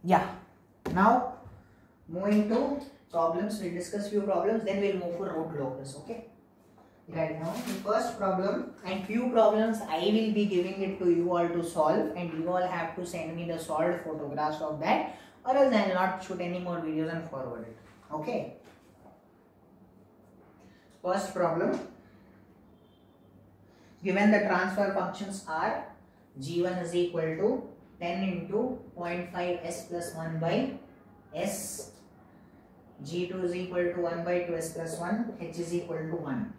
Yeah. Now moving to problems, we'll discuss few problems, then we'll move for root locus. Okay. Right now, the first problem and few problems I will be giving it to you all to solve, and you all have to send me the solved photographs of that, or else I will not shoot any more videos and forward it. Okay. First problem. Given the transfer functions are g1 is equal to 10 into 0.5 s plus 1 by s, g2 is equal to 1 by 2s plus 1, h is equal to 1.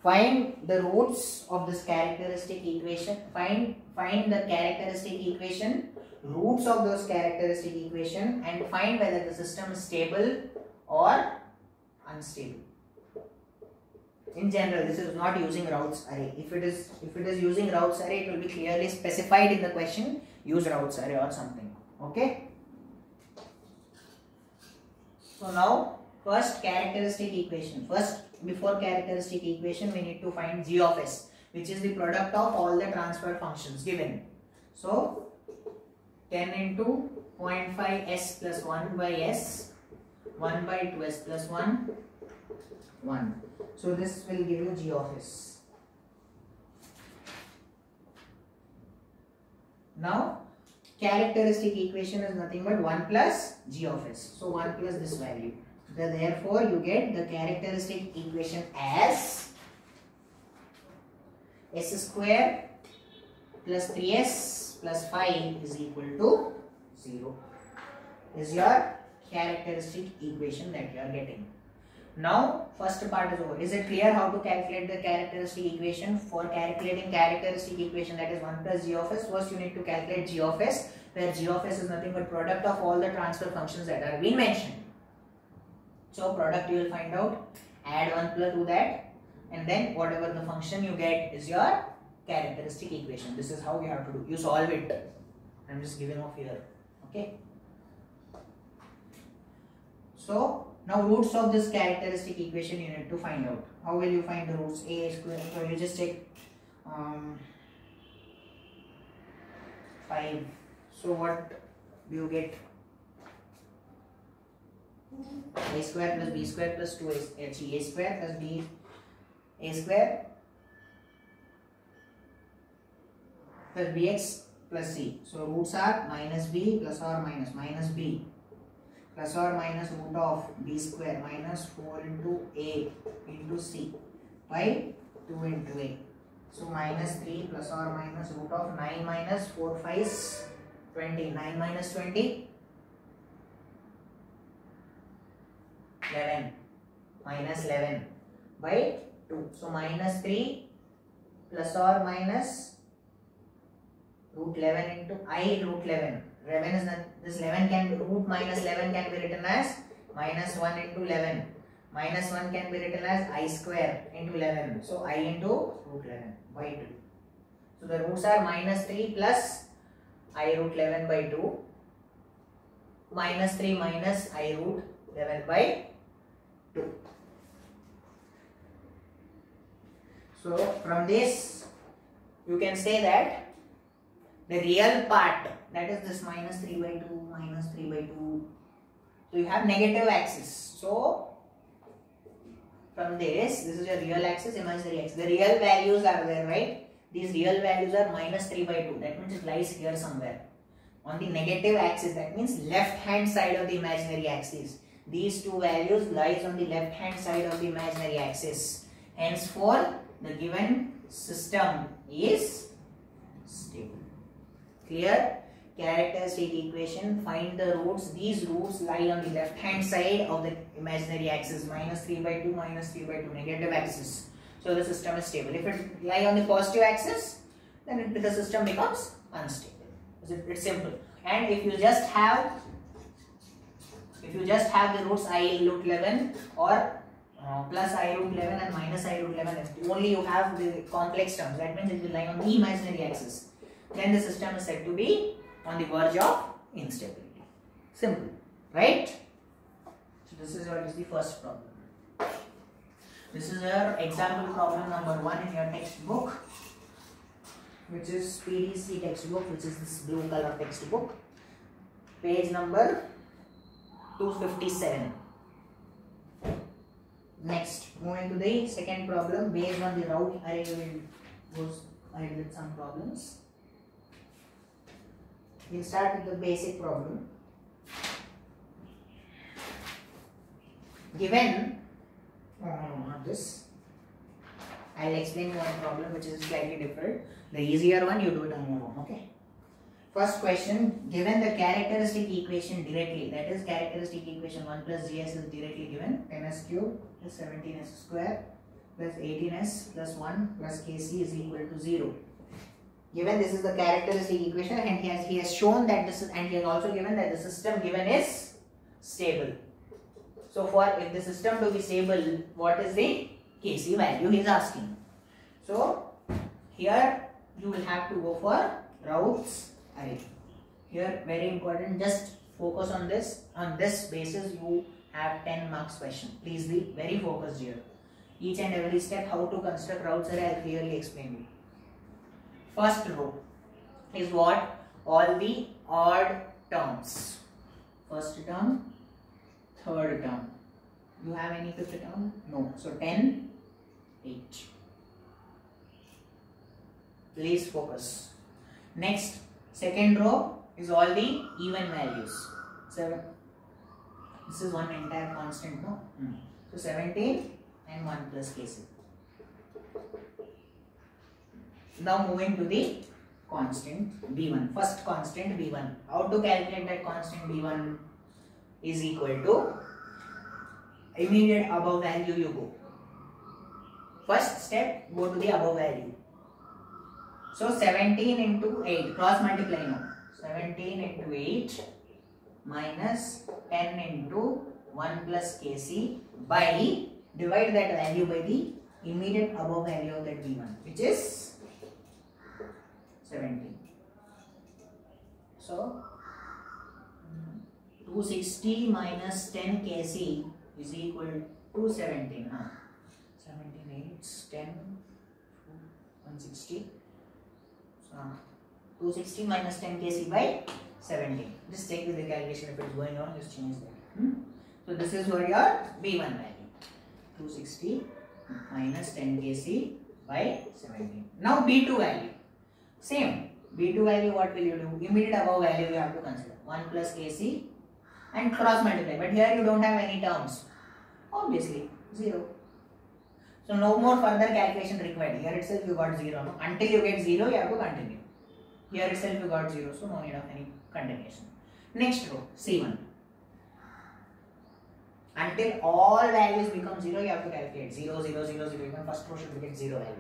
Find the roots of this characteristic equation. Find the characteristic equation, roots of those characteristic equation, and find whether the system is stable or unstable. In general, this is not using Routh's array. If it is using Routh's array, it will be clearly specified in the question. Use Routh's array or something. Okay. So now, first characteristic equation. Before characteristic equation, we need to find g of s, which is the product of all the transfer functions given. So 10 into 0.5 s plus 1 by s, 1 by 2s plus 1, 1. So this will give you g of s. Now characteristic equation is nothing but 1 plus g of s. So 1 plus this value. Therefore, you get the characteristic equation as s square plus 3s plus 5 is equal to 0. Is your characteristic equation that you are getting. Now, first part is over. Is it clear how to calculate the characteristic equation? For calculating characteristic equation, that is 1 plus g of s, first you need to calculate g of s, where g of s is nothing but product of all the transfer functions that are being mentioned. So product you will find out, add 1 plus to that, and then whatever the function you get is your characteristic equation. This is how you have to do. You solve it. I am just giving off here. Okay. So now roots of this characteristic equation you need to find out. How will you find the roots? A square. So you just take 5. So what do you get? A square plus b square plus 2a a square plus b a square plus bx plus c. So roots are minus b plus or minus b plus or minus root of b square minus 4 into a into c by 2 into a. So minus 3 plus or minus root of 9 minus 4 5 is 20. 9 minus 20, 11 minus 11 by 2. So minus 3 plus or minus root 11 into I root 11. 11 is not, this 11 can be root minus 11 can be written as minus 1 into 11. Minus 1 can be written as I square into 11. So I into root 11 by 2. So the roots are minus 3 plus I root 11 by 2. Minus 3 minus I root 11 by 2. So from this you can say that the real part, that is this minus 3 by 2, minus 3 by 2. So you have negative axis. So from this is your real axis, imaginary axis. The real values are there, right? These real values are minus 3 by 2. That means it lies here somewhere. On the negative axis, that means left hand side of the imaginary axis. These two values lies on the left hand side of the imaginary axis. Henceforth, the given system is stable. Clear? Characteristic equation, find the roots. These roots lie on the left hand side of the imaginary axis, minus 3 by 2, minus 3 by 2, negative axis. So the system is stable. If it lie on the positive axis, then the system becomes unstable. It's simple. And if you just have the roots I root 11 or plus I root 11 and minus I root 11, if only you have the complex terms, that means it will lie on the imaginary axis, then the system is said to be on the verge of instability. Simple, right? So this is what is the first problem. This is your example problem number 1 in your textbook. which is PDC textbook, which is this blue color textbook, page number 257. Next, moving to the second problem. Based on the route array, we will go ahead with some problems. We'll start with the basic problem. Given, not this. I'll explain one problem which is slightly different. The easier one you do it on your own. Okay. First question, given the characteristic equation directly, that is characteristic equation 1 plus gs is directly given, 10s cube plus 17s square plus 18s plus 1 plus kc is equal to 0. Given this is the characteristic equation, and he has shown that this is, and he has also given that the system given is stable. So for if the system to be stable, what is the kc value he is asking? So here you will have to go for routes array. Here very important, just focus on this. On this basis you have 10 marks question. Please be very focused here. Each and every step how to construct routes array I will clearly explain you. First row is what? All the odd terms. First term, third term. You have any fifth term? No. So 10, 8. Please focus. Next, second row is all the even values. 7. This is one entire constant, no? So 17 and 1 plus kc. Now moving to the constant b1. First constant b1. How to calculate that constant b1 is equal to immediate above value you go. First step, go to the above value. So 17 into 8, cross multiply now. 17 into 8 minus 10 into 1 plus kc by, divide that value by the immediate above value of that b1, which is 17. So 260 minus 10 kc is equal to 17. 17, 8, 10, 160. So 260 minus 10 kc by 17. Just check with the calculation if it is going on, just change that. So this is for your b1 value. 260 minus 10 kc by 17. Now b2 value. Same. b2 value, what will you do? Immediate above value you have to consider. 1 plus kc and cross multiply. But here you don't have any terms. Obviously 0. So no more further calculation required. Here itself you got 0. No? Until you get 0 you have to continue. Here itself you got 0. So no need of any continuation. Next row, C1. Until all values become 0 you have to calculate. 0, 0, 0, 0. Even first row should get 0 value.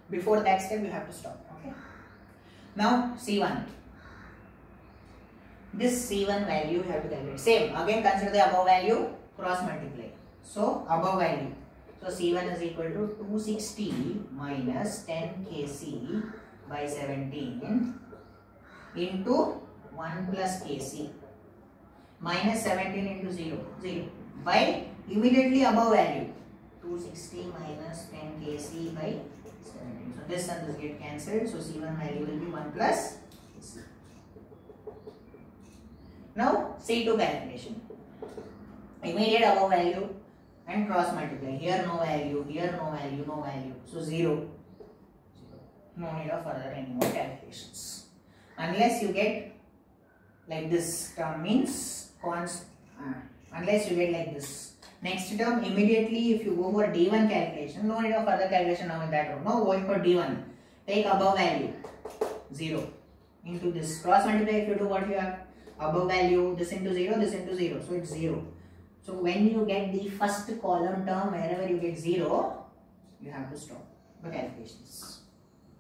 Before that step you have to stop. Okay. Now C1. This C1 value you have to calculate. Same. Again consider the above value, cross multiply. So above value. So C1 is equal to 260 minus 10 kc by 17 into 1 plus kc minus 17 into 0, 0 by immediately above value. 260 minus 10 kc by 17. So this and this get cancelled. So C1 value will be 1 plus kc. Now C2 calculation. Immediate above value and cross multiply. Here no value, here no value, no value. So 0. No need of further any more calculations. Unless you get like this term means unless you get like this. Next term immediately if you go for D1 calculation, no need of further calculation now in that row. Now going for D1. Take above value 0 into this. Cross multiply if you do what you have. Above value, this into 0, this into 0. So it's 0. So when you get the first column term, wherever you get 0, you have to stop the calculations.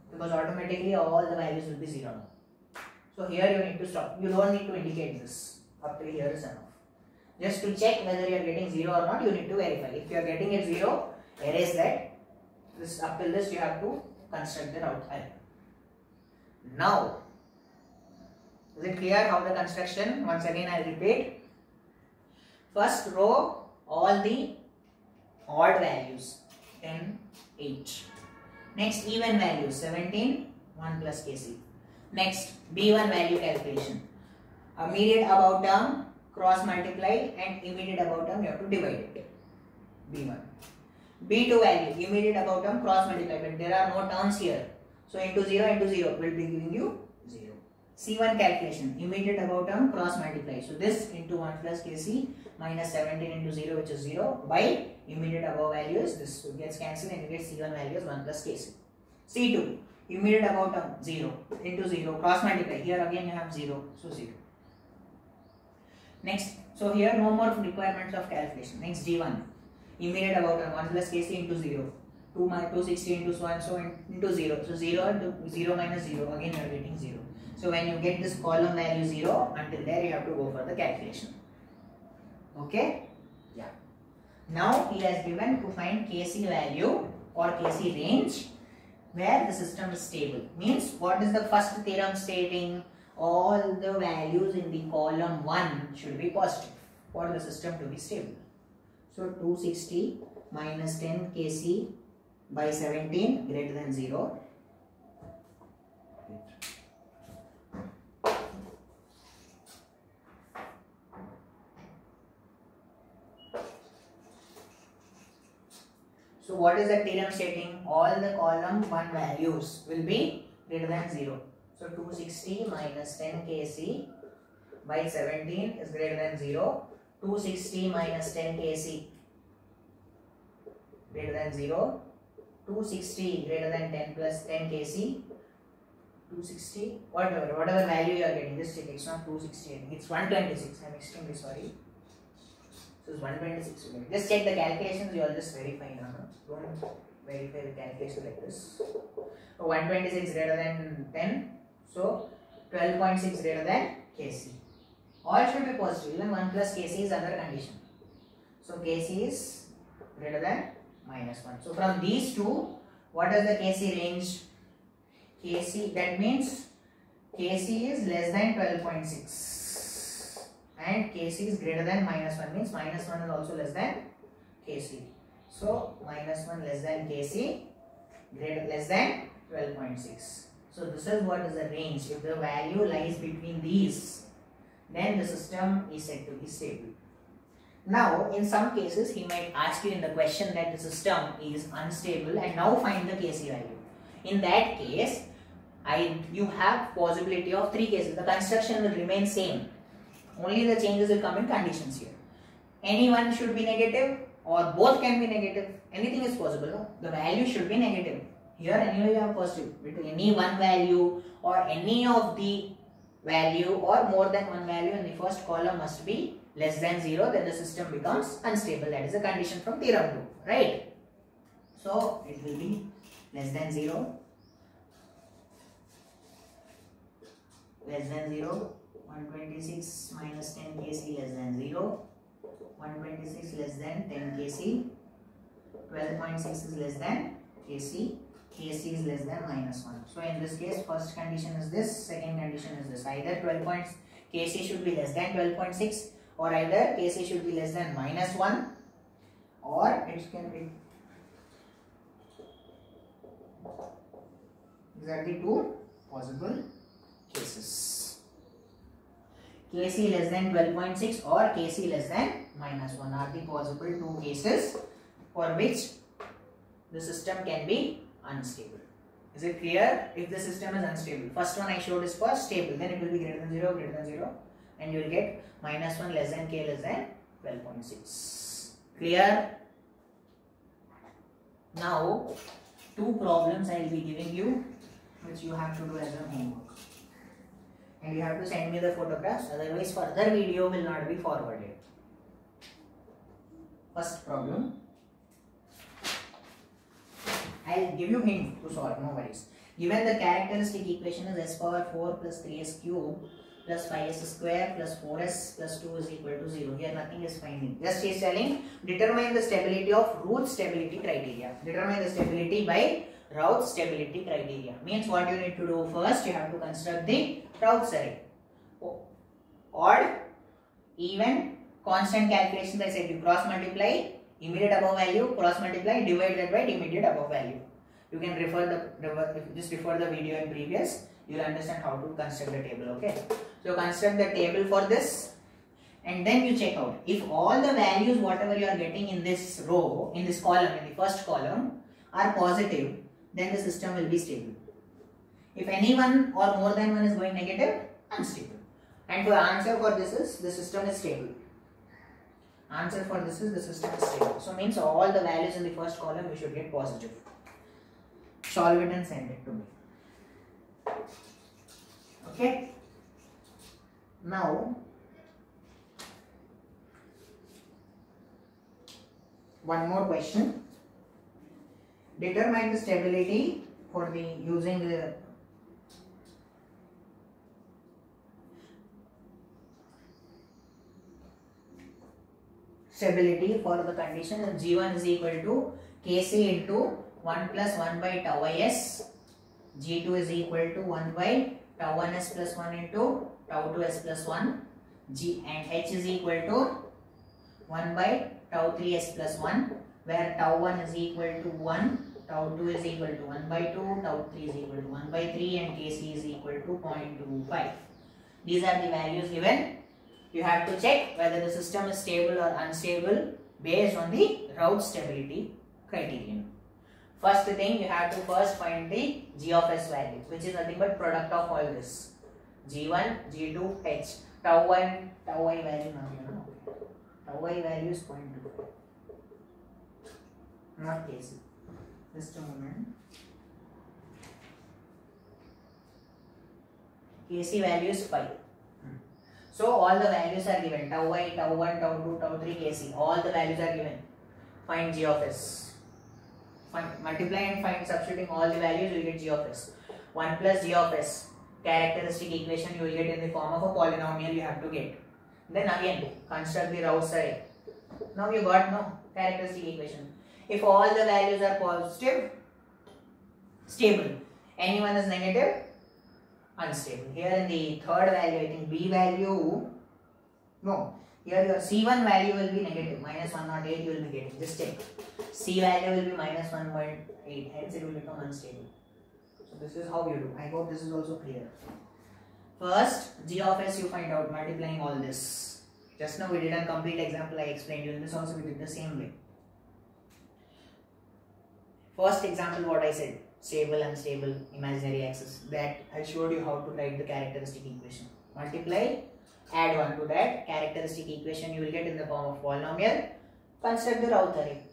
Because automatically all the values will be 0 now. So here you need to stop. You don't need to indicate this. Up till here is enough. Just to check whether you are getting 0 or not, you need to verify. If you are getting it 0, erase that. This up till this you have to construct the route array. Now, is it clear how the construction? Once again I repeat. First row, all the odd values, 10, 8. Next, even value 17, 1 plus Kc. Next, B1 value calculation. Immediate above term cross multiply and immediate above term you have to divide it. B1. B2 value, immediate above term cross multiply, but there are no terms here. So into 0 will be giving you 0. C1 calculation, immediate above term cross multiply. So this into 1 plus Kc minus 17 into 0, which is 0, by immediate above values, this gets cancelled and you get C1 value is 1 plus Kc. C2, immediate above term 0 into 0, cross multiply. Here again you have 0, so 0. Next, so here no more requirements of calculation. Next, G1, immediate above term 1 plus Kc into 0, 260 into so and so into 0. So 0 into 0 minus 0, again you are getting 0. So when you get this column value 0, until there you have to go for the calculation. Okay? Yeah. Now he has given to find Kc value or Kc range where the system is stable. Means what is the first theorem stating? All the values in the column 1 should be positive for the system to be stable. So 260 minus 10 Kc by 17 greater than 0. So what is the theorem stating? All the column 1 values will be greater than 0. So 260 minus 10 Kc by 17 is greater than 0. 260 minus 10 Kc greater than 0. 260 greater than 10 plus 10 Kc. 260, whatever value you are getting, just check. It's not 260, it's 126. I'm extremely sorry. So it's 126. Just check the calculations, you all just verify. Don't verify the calculation like this. So 126 greater than 10. So 12.6 greater than Kc. All should be positive. Even 1 plus Kc is under condition. So Kc is greater than minus 1. So from these two, what is the Kc range? Kc, that means Kc is less than 12.6 and Kc is greater than minus 1, means minus 1 is also less than Kc. So minus 1 less than Kc, less than 12.6. So this is what is the range. If the value lies between these, then the system is said to be stable. Now in some cases he might ask you in the question that the system is unstable and now find the Kc value. In that case, you have possibility of 3 cases. The construction will remain same. Only the changes will come in conditions here. Any one should be negative or both can be negative. Anything is possible. No? The value should be negative. Here anyway you have positive. Between any one value or any of the value or more than one value in the first column must be less than 0. Then the system becomes unstable. That is a condition from theorem 2. Right? So it will be less than 0. Less than 0, 126 minus 10 Kc less than 0, 126 less than 10 Kc, 12.6 is less than Kc, Kc is less than minus 1. So in this case, first condition is this, second condition is this. Either Kc should be less than 12.6 or either Kc should be less than minus 1 or it can be. These are the two possible cases. Kc less than 12.6 or Kc less than minus 1 are the possible 2 cases for which the system can be unstable. Is it clear? If the system is unstable, first one I showed is for stable, then it will be greater than 0, and you will get minus 1 less than K less than 12.6. Clear? Now 2 problems I will be giving you which you have to do as a homework. And you have to send me the photographs, otherwise further video will not be forwarded. First problem. I will give you hint to solve, no worries. Given the characteristic equation is s power 4 plus 3s cube plus 5s square plus 4s plus 2 is equal to 0. Here nothing is finding. Just he is telling determine the stability of Routh stability criteria. Determine the stability by Routh stability criteria. Means what you need to do first, you have to construct the Routh series. Odd, even, constant calculations I said you cross multiply, immediate above value, cross multiply, divide that by immediate above value. You can just refer the video in previous. You will understand how to construct the table. Okay. So construct the table for this, and then you check out if all the values whatever you are getting in this row, in this column, in the first column are positive, then the system will be stable. If any one or more than one is going negative, unstable. And for answer for this is the system is stable. Answer for this is the system is stable. So means all the values in the first column you should get positive. Solve it and send it to me. Okay. Now one more question. Determine the stability for the using the stability for the condition that G1 is equal to Kc into 1 plus 1 by tau is, G2 is equal to 1 by tau 1s plus 1 into tau 2s plus 1, and H is equal to 1 by tau 3s plus 1, where tau 1 is equal to 1, tau 2 is equal to 1 by 2, tau 3 is equal to 1 by 3, and Kc is equal to 0.25. These are the values given. You have to check whether the system is stable or unstable based on the Raoult stability criterion. First thing, you have to first find the G of S value, which is nothing but product of all this. G1, G2, H. Tau I value now you know. Tau I value is 0.25. Not Kc. Just a moment. Kc value is 5. So all the values are given. Tau I, tau 1, tau 2, tau 3, Kc. All the values are given. Find G of S. Multiply and find, substituting all the values, you will get G of S. 1 plus G of S. Characteristic equation you will get in the form of a polynomial you have to get. Then again, construct the Raoult array. Now you got no characteristic equation. If all the values are positive, stable. Anyone is negative, unstable. Here in the third value, I think B value, no. Here your C1 value will be negative, minus 108 you will be getting. Just check. C value will be minus 1.8, hence it will become unstable. So this is how you do. I hope this is also clear. First, G of S you find out multiplying all this. Just now we did a complete example I explained you. In this also we did the same way. First example what I said, stable, unstable, imaginary axis. That I showed you how to write the characteristic equation. Multiply, add 1 to that characteristic equation you will get in the form of polynomial. Construct the Raoult array.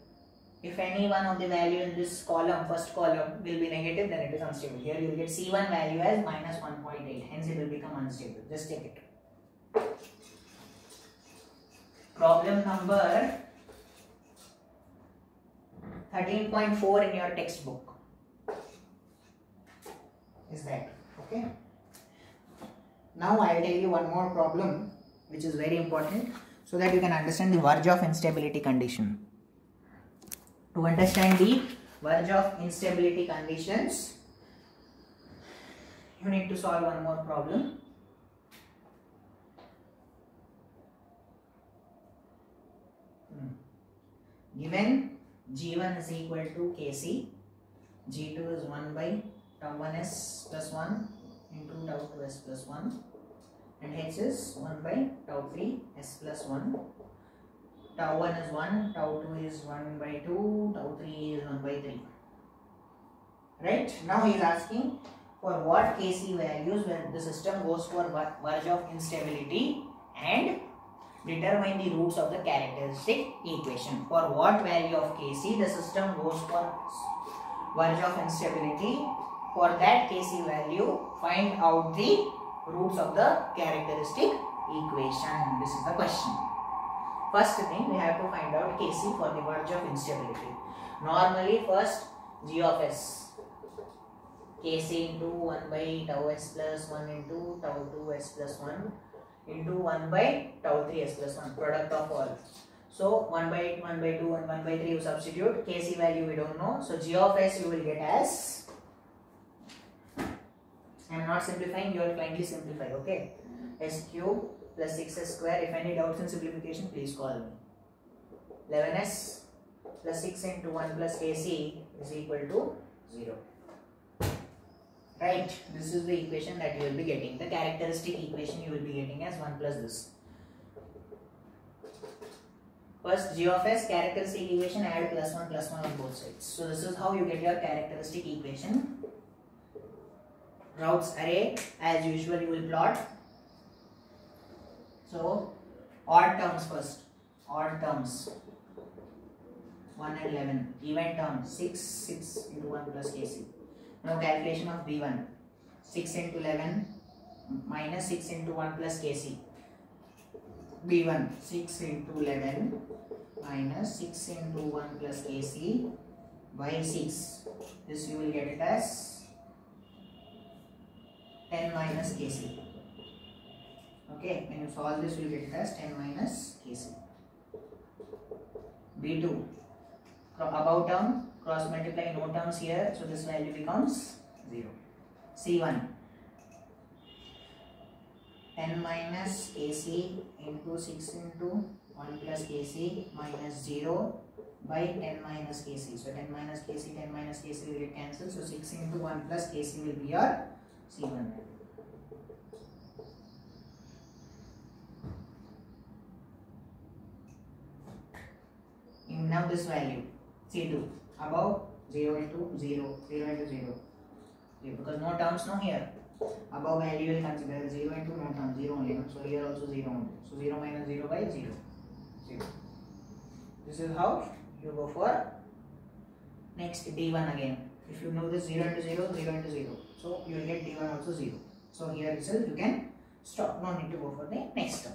If any one of the value in this column, first column will be negative, then it is unstable. Here you will get C1 value as minus 1.8, hence it will become unstable. Just check it. Problem number 13.4 in your textbook is that. Okay. Now I will tell you one more problem which is very important so that you can understand the verge of instability condition. To understand the verge of instability conditions, you need to solve one more problem. Given G1 is equal to Kc, G2 is 1 by tau 1s plus 1 into tau 2s plus 1, and H is 1 by tau 3s plus 1. Tau 1 is 1, tau 2 is 1 by 2, tau 3 is 1 by 3. Right? Now he is asking for what Kc values when the system goes for verge of instability, and determine the roots of the characteristic equation. For what value of Kc the system goes for verge of instability, for that Kc value find out the roots of the characteristic equation. This is the question. First thing, we have to find out Kc for the verge of instability. Normally first G of S, Kc into 1 by tau s plus 1 into tau 2s plus 1 into 1 by tau 3s plus 1, product of all. So 1 by 8, 1 by 2 and 1 by 3 you substitute. Kc value we don't know. So G of S you will get as, I am not simplifying, you will kindly simplify. Okay, S cube plus 6s square. If any doubts in simplification, please call me. 11s plus 6 into 1 plus Kc is equal to 0. Right, this is the equation that you will be getting. The characteristic equation you will be getting as 1 plus this. First, g of s characteristic equation, add plus 1 on both sides. So this is how you get your characteristic equation. Routes array, as usual you will plot. So odd terms first, odd terms 1 and 11, even terms 6 into 1 plus kc. Now calculation of b1, 6 into 11 minus 6 into 1 plus kc. b1, 6 into 11 minus 6 into 1 plus kc by 6. This you will get it as 10 minus kc. Okay, when you solve this, you will get it as 10 minus kc. b2, above term, cross multiply, no terms here, so this value becomes 0. c1, 10 minus kc into 6 into 1 plus kc minus 0 by 10 minus kc. So 10 minus kc will get cancelled. So 6 into 1 plus kc will be your c1 value. Now this value c2, above 0 into 0, 0 into 0, because no terms no here. Above value will consider 0 into no term, 0 only. So here also 0 only. So 0 minus 0 by 0. 0. This is how you go for next d1 again. If you know this 0 into 0, 0 into 0. So you will get d1 also 0. So here itself you can stop. No need to go for the next term.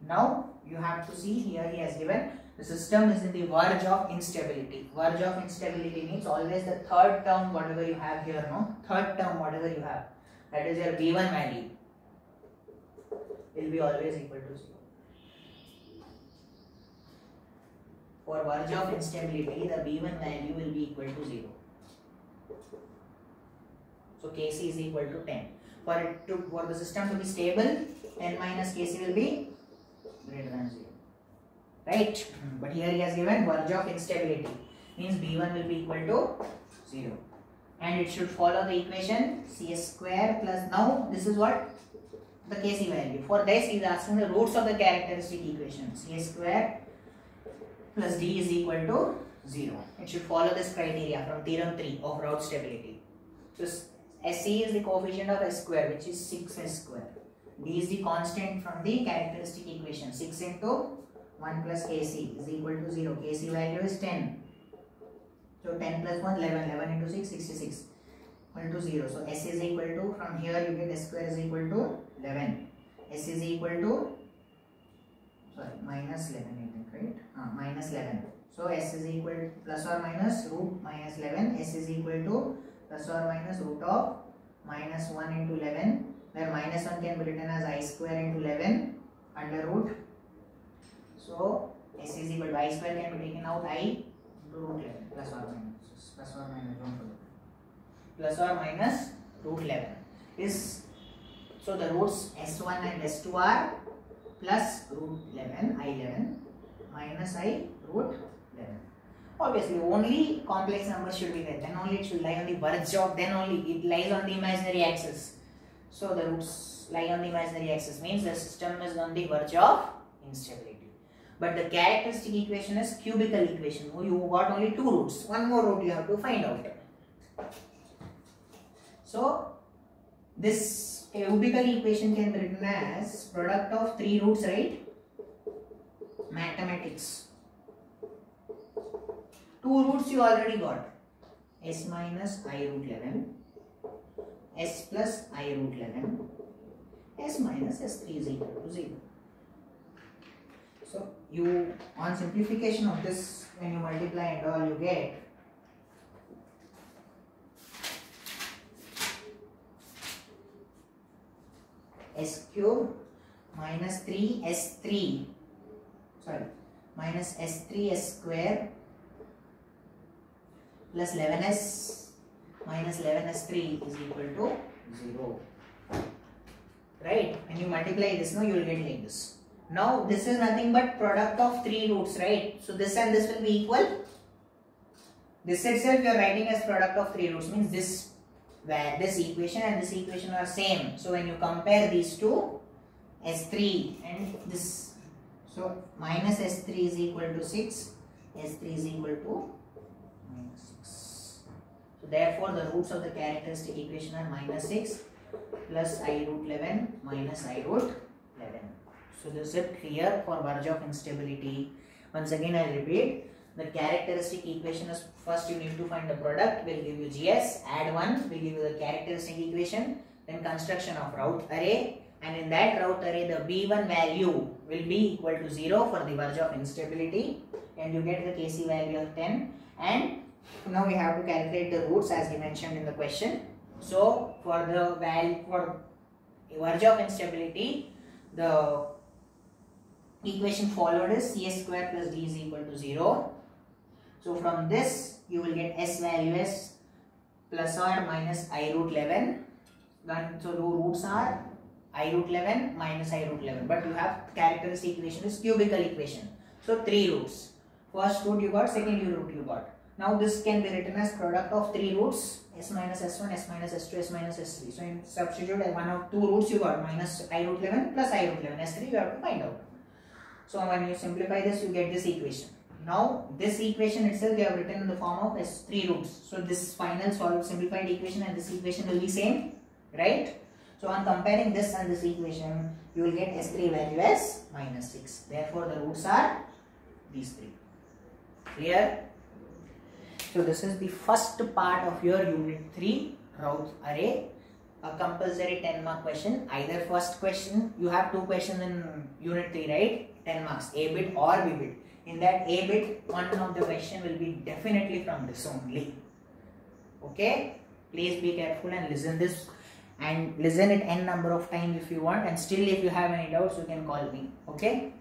Now you have to see here he has given the system is in the verge of instability. Verge of instability means always the third term whatever you have here, no? Third term whatever you have, that is your b1 value will be always equal to 0. For verge of instability, the b1 value will be equal to 0. So kc is equal to 10. For the system to be stable, 10 minus kc will be greater than 0. Right? But here he has given verge of instability, means b1 will be equal to 0. And it should follow the equation c square plus, now this is what? The kc value. For this he is asking the roots of the characteristic equation. C square plus d is equal to 0. It should follow this criteria from theorem 3 of route stability. So SC is the coefficient of s square, which is 6s square. D is the constant from the characteristic equation. 6 into 1 plus kc is equal to 0. Kc value is 10. So 10 plus 1, 11. 11 into 6, 66. Equal to 0. So S is equal to, from here you get s square is equal to 11. S is equal to, sorry, minus 11 I think, right? Minus 11. So S is equal to plus or minus root minus 11. S is equal to plus or minus root of minus 1 into 11, where minus 1 can be written as I square into 11 under root. So S is equal to I square can be taken out, I into root 11 plus or minus, don't forget. Plus or minus root 11 is, so the roots S1 and S2 are plus root 11, I11 minus I root 11. Obviously only complex numbers should be there, then only it should lie on the verge of, then only it lies on the imaginary axis. So the roots lie on the imaginary axis means the system is on the verge of instability. But the characteristic equation is cubical equation. You got only 2 roots. One more root you have to find out. So this cubical equation can be written as product of 3 roots, right? Mathematics. 2 roots you already got. S minus I root 11. S plus I root 11. S minus S3 is equal to 0. So you, on simplification of this, when you multiply and all, you get S cube minus 3 S3, sorry, minus S3 S square plus 11S minus 11S3 is equal to 0. Right? When you multiply this, now you will get like this. Now this is nothing but product of 3 roots, right? So this and this will be equal. this itself you are writing as product of three roots, means this equation and this equation are same. So when you compare these two, S3 and this, so minus S3 is equal to 6, S3 is equal to minus 6. So therefore the roots of the characteristic equation are minus 6 plus I root 11 minus I root 11. So this is it clear for Virchow instability. Once again I repeat, the characteristic equation is first you need to find the product, will give you GS, add 1 will give you the characteristic equation, then construction of route array, and in that route array the B1 value will be equal to 0 for the Virchow instability, and you get the Kc value of 10, and now we have to calculate the roots as we mentioned in the question. So for the value for Virchow instability, the equation followed is Cs square plus D is equal to 0. So from this you will get S value as plus or minus I root 11. Then so the roots are I root 11 minus I root 11. But you have characteristic equation is cubical equation. So three roots. First root you got, second root you got. Now this can be written as product of three roots, S minus S1, S minus S2, S minus S3. So in substitute one of two roots you got minus I root 11 plus I root 11. S3 you have to find out. So when you simplify this you get this equation. Now this equation itself we have written in the form of S3 roots. So this final solved simplified equation and this equation will be same, right? So on comparing this and this equation, you will get S3 value as minus 6. Therefore the roots are these three. Clear? So this is the first part of your unit 3 route array. A compulsory 10 mark question. Either first question, you have two questions in unit 3, right? 10 marks, A bit or B bit. In that A bit, one of the question will be definitely from this only. Okay? Please be careful and listen this, and listen it n number of times if you want, and still if you have any doubts you can call me. Okay?